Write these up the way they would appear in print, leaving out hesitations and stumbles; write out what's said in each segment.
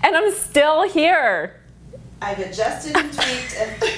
And I'm still here. I've adjusted and tweaked and...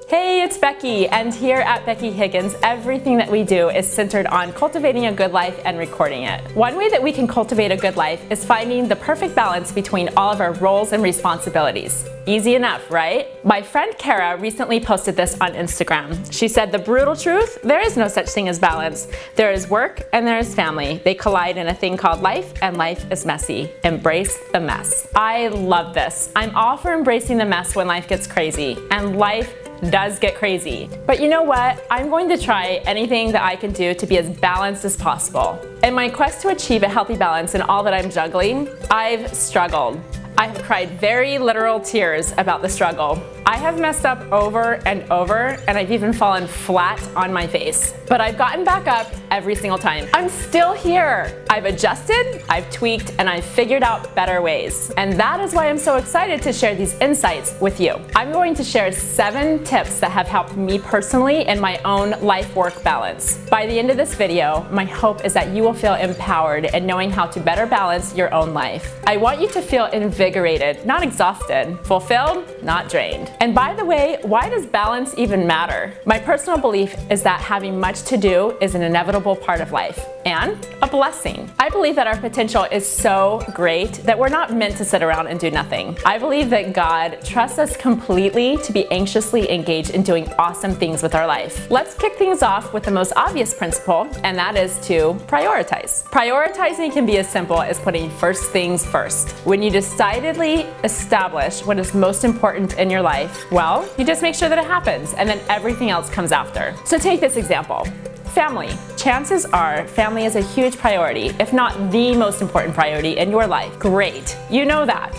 Hey, it's Becky, and here at Becky Higgins, everything that we do is centered on cultivating a good life and recording it. One way that we can cultivate a good life is finding the perfect balance between all of our roles and responsibilities. Easy enough, right? My friend Kara recently posted this on Instagram. She said, "The brutal truth, there is no such thing as balance. There is work and there is family. They collide in a thing called life, and life is messy. Embrace the mess." I love this. I'm all for embracing the mess when life gets crazy, and life does get crazy. But you know what? I'm going to try anything that I can do to be as balanced as possible. In my quest to achieve a healthy balance in all that I'm juggling, I've struggled. I have cried very literal tears about the struggle. I have messed up over and over, and I've even fallen flat on my face. But I've gotten back up every single time. I'm still here. I've adjusted, I've tweaked, and I've figured out better ways. And that is why I'm so excited to share these insights with you. I'm going to share 7 tips that have helped me personally in my own life-work balance. By the end of this video, my hope is that you will feel empowered in knowing how to better balance your own life. I want you to feel invigorated, not exhausted, fulfilled, not drained. And by the way, why does balance even matter? My personal belief is that having much to do is an inevitable part of life and a blessing. I believe that our potential is so great that we're not meant to sit around and do nothing. I believe that God trusts us completely to be anxiously engaged in doing awesome things with our life. Let's kick things off with the most obvious principle, and that is to prioritize. Prioritizing can be as simple as putting first things first. When you decidedly establish what is most important in your life, well, you just make sure that it happens, and then everything else comes after. So take this example. Family. Chances are family is a huge priority, if not the most important priority in your life. Great, you know that.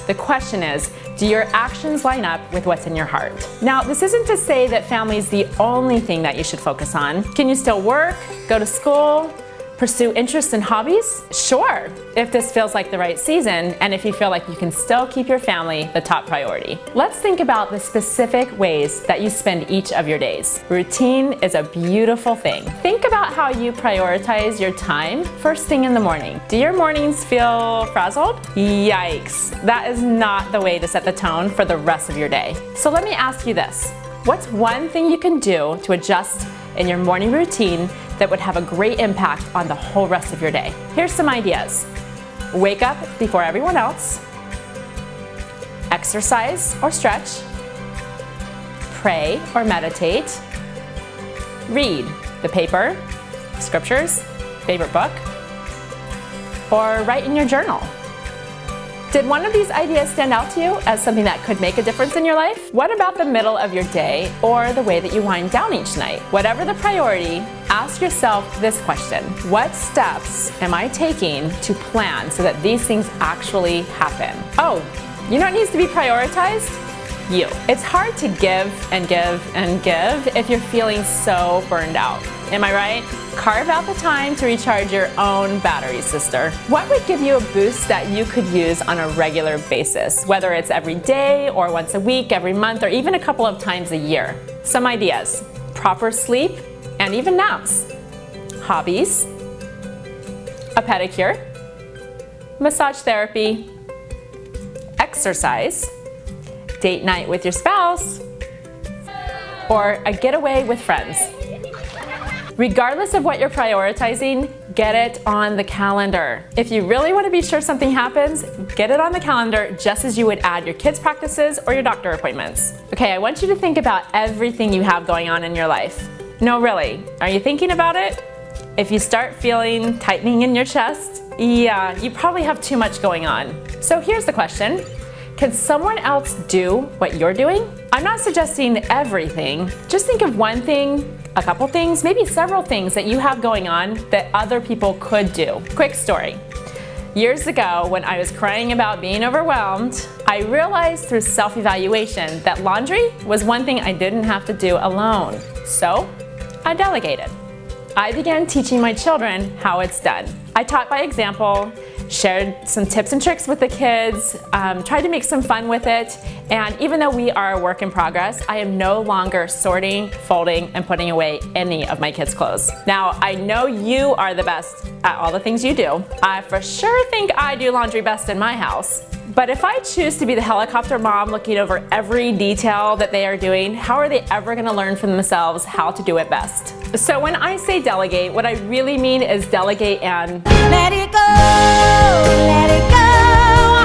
The question is, do your actions line up with what's in your heart? Now, this isn't to say that family is the only thing that you should focus on. Can you still work, go to school, pursue interests and hobbies? Sure, if this feels like the right season and if you feel like you can still keep your family the top priority. Let's think about the specific ways that you spend each of your days. Routine is a beautiful thing. Think about how you prioritize your time first thing in the morning. Do your mornings feel frazzled? Yikes, that is not the way to set the tone for the rest of your day. So let me ask you this. What's one thing you can do to adjust in your morning routine that would have a great impact on the whole rest of your day? Here's some ideas. Wake up before everyone else. Exercise or stretch. Pray or meditate. Read the paper, scriptures, favorite book, or write in your journal. Did one of these ideas stand out to you as something that could make a difference in your life? What about the middle of your day or the way that you wind down each night? Whatever the priority, ask yourself this question. What steps am I taking to plan so that these things actually happen? Oh, you know what needs to be prioritized? You. It's hard to give and give and give if you're feeling so burned out. Am I right? Carve out the time to recharge your own battery, sister. What would give you a boost that you could use on a regular basis, whether it's every day or once a week, every month, or even a couple of times a year? Some ideas. Proper sleep and even naps. Hobbies. A pedicure. Massage therapy. Exercise. Date night with your spouse. Or a getaway with friends. Regardless of what you're prioritizing, get it on the calendar. If you really want to be sure something happens, get it on the calendar just as you would add your kids' practices or your doctor appointments. Okay, I want you to think about everything you have going on in your life. No, really, are you thinking about it? If you start feeling tightening in your chest, yeah, you probably have too much going on. So here's the question. Can someone else do what you're doing? I'm not suggesting everything. Just think of one thing, a couple things, maybe several things that you have going on that other people could do. Quick story. Years ago, when I was crying about being overwhelmed, I realized through self-evaluation that laundry was one thing I didn't have to do alone. So I delegated. I began teaching my children how it's done. I taught by example, shared some tips and tricks with the kids, tried to make some fun with it, and even though we are a work in progress, I am no longer sorting, folding, and putting away any of my kids' clothes. Now, I know you are the best at all the things you do. I for sure think I do laundry best in my house. But if I choose to be the helicopter mom looking over every detail that they are doing, how are they ever going to learn for themselves how to do it best? So when I say delegate, what I really mean is delegate and let it go, let it go.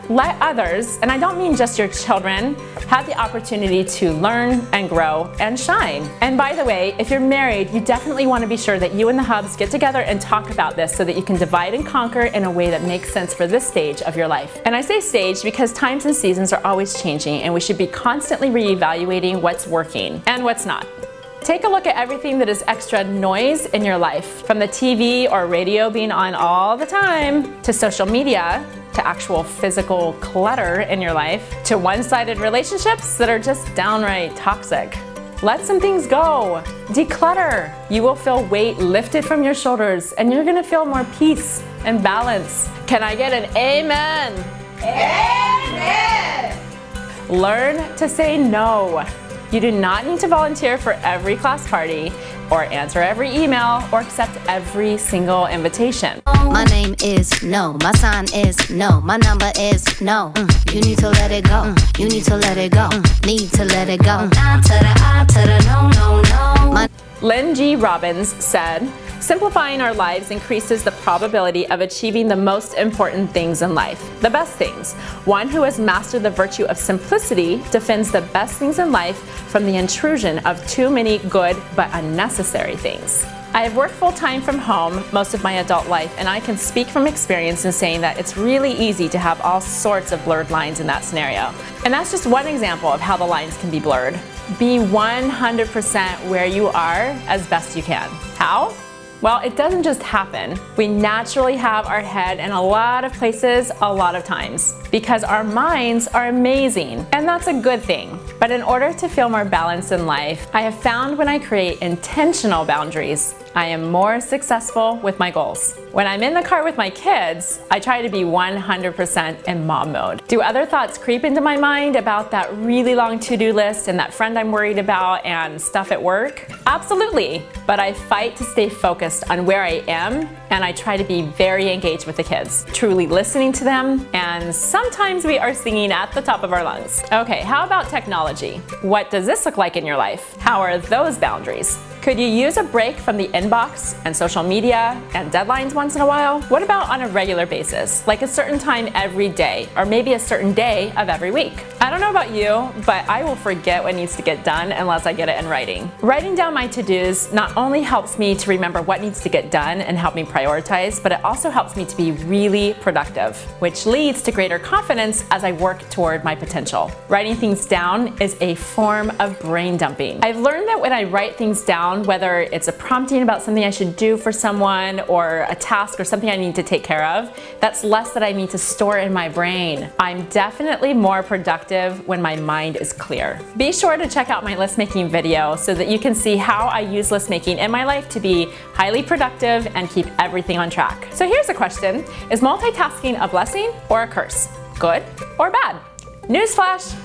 Let others, and I don't mean just your children, have the opportunity to learn and grow and shine. And by the way, if you're married, you definitely want to be sure that you and the hubs get together and talk about this so that you can divide and conquer in a way that makes sense for this stage of your life. And I say stage because times and seasons are always changing, and we should be constantly reevaluating what's working and what's not. Take a look at everything that is extra noise in your life, from the TV or radio being on all the time, to social media, to actual physical clutter in your life, to one-sided relationships that are just downright toxic. Let some things go. Declutter. You will feel weight lifted from your shoulders, and you're gonna feel more peace and balance. Can I get an amen? Amen! Learn to say no. You do not need to volunteer for every class party, or answer every email, or accept every single invitation. My name is no, my sign is no, my number is no. You need to let it go, you need to let it go, need to let it go. I to the no, no, no. Lynn G. Robbins said, simplifying our lives increases the probability of achieving the most important things in life, the best things. One who has mastered the virtue of simplicity defends the best things in life from the intrusion of too many good but unnecessary things. I have worked full-time from home most of my adult life, and I can speak from experience in saying that it's really easy to have all sorts of blurred lines in that scenario. And that's just one example of how the lines can be blurred. Be 100% where you are as best you can. How? Well, it doesn't just happen. We naturally have our head in a lot of places a lot of times because our minds are amazing, and that's a good thing. But in order to feel more balanced in life, I have found when I create intentional boundaries, I am more successful with my goals. When I'm in the car with my kids, I try to be 100% in mom mode. Do other thoughts creep into my mind about that really long to-do list and that friend I'm worried about and stuff at work? Absolutely, but I fight to stay focused on where I am, and I try to be very engaged with the kids, truly listening to them, and sometimes we are singing at the top of our lungs. Okay, how about technology? What does this look like in your life? How are those boundaries? Could you use a break from the inbox and social media and deadlines once in a while? What about on a regular basis, like a certain time every day, or maybe a certain day of every week? I don't know about you, but I will forget what needs to get done unless I get it in writing. Writing down my to-dos not only helps me to remember what needs to get done and help me prioritize, but it also helps me to be really productive, which leads to greater confidence as I work toward my potential. Writing things down is a form of brain dumping. I've learned that when I write things down, whether it's a prompting about something I should do for someone or a task or something I need to take care of, that's less that I need to store in my brain. I'm definitely more productive when my mind is clear. Be sure to check out my list making video so that you can see how I use list making in my life to be highly productive and keep everything on track. So here's a question: is multitasking a blessing or a curse? Good or bad? Newsflash,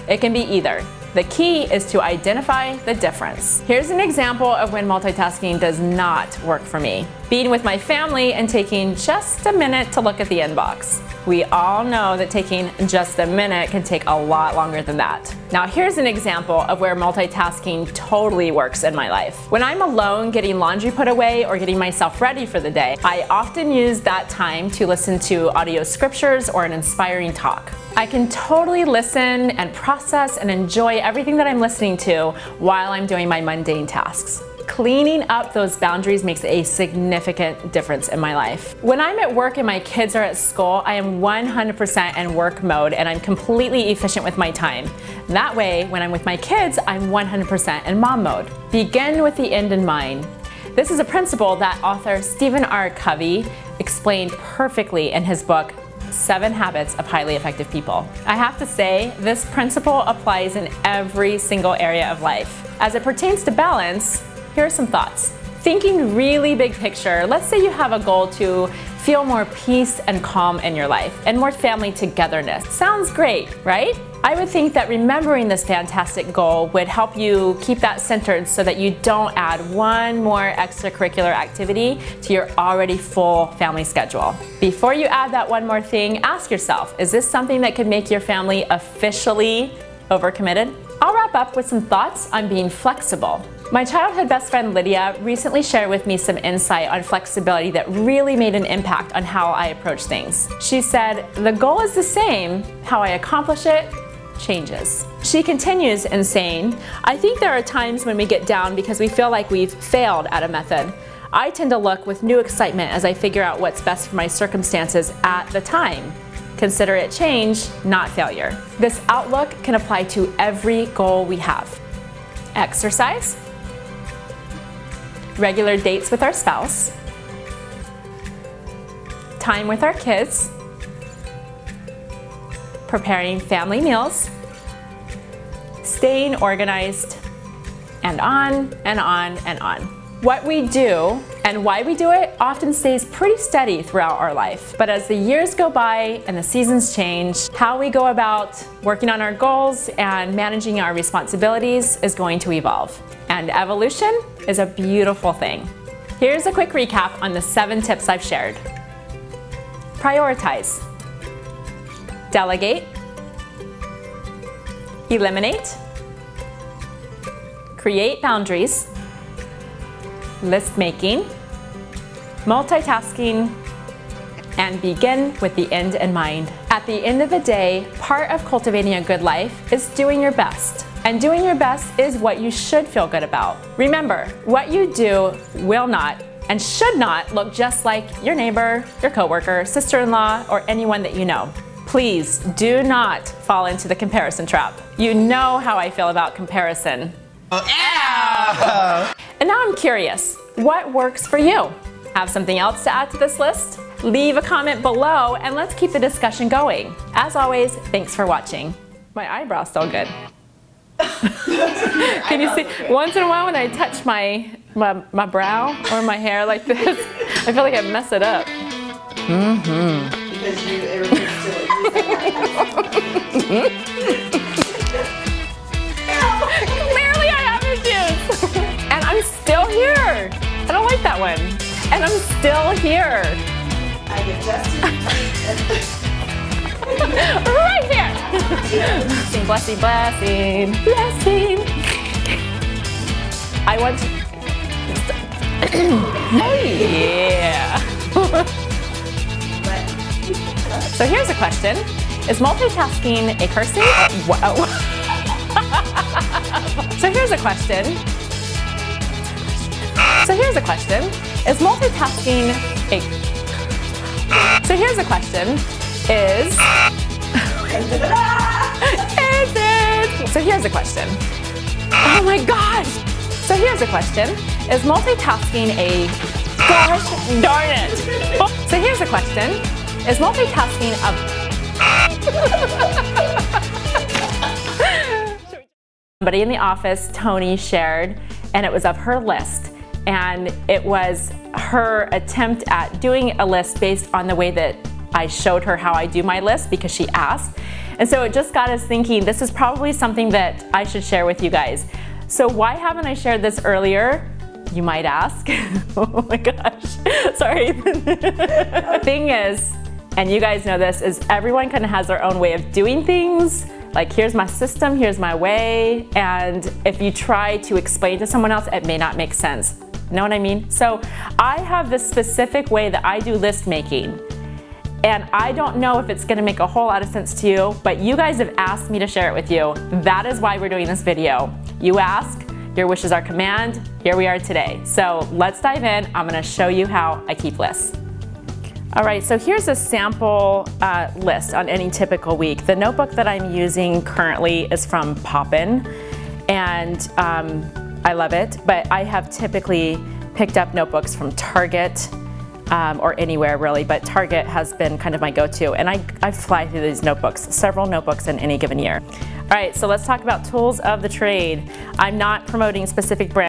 it can be either. The key is to identify the difference. Here's an example of when multitasking does not work for me. Being with my family and taking just a minute to look at the inbox. We all know that taking just a minute can take a lot longer than that. Now here's an example of where multitasking totally works in my life. When I'm alone getting laundry put away or getting myself ready for the day, I often use that time to listen to audio scriptures or an inspiring talk. I can totally listen and process and enjoy everything that I'm listening to while I'm doing my mundane tasks. Cleaning up those boundaries makes a significant difference in my life. When I'm at work and my kids are at school, I am 100% in work mode and I'm completely efficient with my time. That way, when I'm with my kids, I'm 100% in mom mode. Begin with the end in mind. This is a principle that author Stephen R. Covey explained perfectly in his book, 7 Habits of Highly Effective People. I have to say, this principle applies in every single area of life. As it pertains to balance, here are some thoughts. Thinking really big picture, let's say you have a goal to feel more peace and calm in your life and more family togetherness. Sounds great, right? I would think that remembering this fantastic goal would help you keep that centered so that you don't add one more extracurricular activity to your already full family schedule. Before you add that one more thing, ask yourself, is this something that could make your family officially overcommitted? I'll wrap up with some thoughts on being flexible. My childhood best friend Lydia recently shared with me some insight on flexibility that really made an impact on how I approach things. She said, the goal is the same, how I accomplish it changes. She continues in saying, I think there are times when we get down because we feel like we've failed at a method. I tend to look with new excitement as I figure out what's best for my circumstances at the time. Consider it change, not failure. This outlook can apply to every goal we have. Exercise, regular dates with our spouse, time with our kids, preparing family meals, staying organized, and on and on and on. What we do and why we do it often stays pretty steady throughout our life. But as the years go by and the seasons change, how we go about working on our goals and managing our responsibilities is going to evolve. And evolution is a beautiful thing. Here's a quick recap on the 7 tips I've shared. Prioritize. Delegate. Eliminate. Create boundaries. List making, multitasking, and begin with the end in mind. At the end of the day, part of cultivating a good life is doing your best. And doing your best is what you should feel good about. Remember, what you do will not and should not look just like your neighbor, your coworker, sister-in-law, or anyone that you know. Please do not fall into the comparison trap. You know how I feel about comparison. And now I'm curious, what works for you? Have something else to add to this list? Leave a comment below and let's keep the discussion going. As always, thanks for watching. My eyebrow's still good. Can you see? Once in a while when I touch my brow or my hair like this, I feel like I mess it up. Because you Clearly I have issues. And I'm still here. I don't like that one. And I'm still here. I've adjusted Right here. Blessing, blessing, blessing. I want to... Yeah. So here's a question. Is multitasking a cursing? Whoa. So here's a question. Is multitasking a... So here's a question. Is it? So here's a question. Oh my gosh. So here's a question. Is multitasking a... Gosh darn it. So here's a question. Is multitasking a... Somebody in the office, Tony, shared, and it was of her list. And it was her attempt at doing a list based on the way that I showed her how I do my list because she asked. And so it just got us thinking, this is probably something that I should share with you guys. So why haven't I shared this earlier? You might ask. Oh my gosh, sorry. The thing is, and you guys know this, is everyone kind of has their own way of doing things. Like, here's my system, here's my way, and if you try to explain to someone else, it may not make sense. Know what I mean? So I have this specific way that I do list making, and I don't know if it's gonna make a whole lot of sense to you, but you guys have asked me to share it with you. That is why we're doing this video. You ask, your wish is our command. Here we are today. So let's dive in. I'm gonna show you how I keep lists. All right, so here's a sample list on any typical week. The notebook that I'm using currently is from Poppin, and I love it, but I have typically picked up notebooks from Target, or anywhere really, but Target has been kind of my go-to, and I fly through these notebooks, several notebooks in any given year. All right, so let's talk about tools of the trade. I'm not promoting specific brands.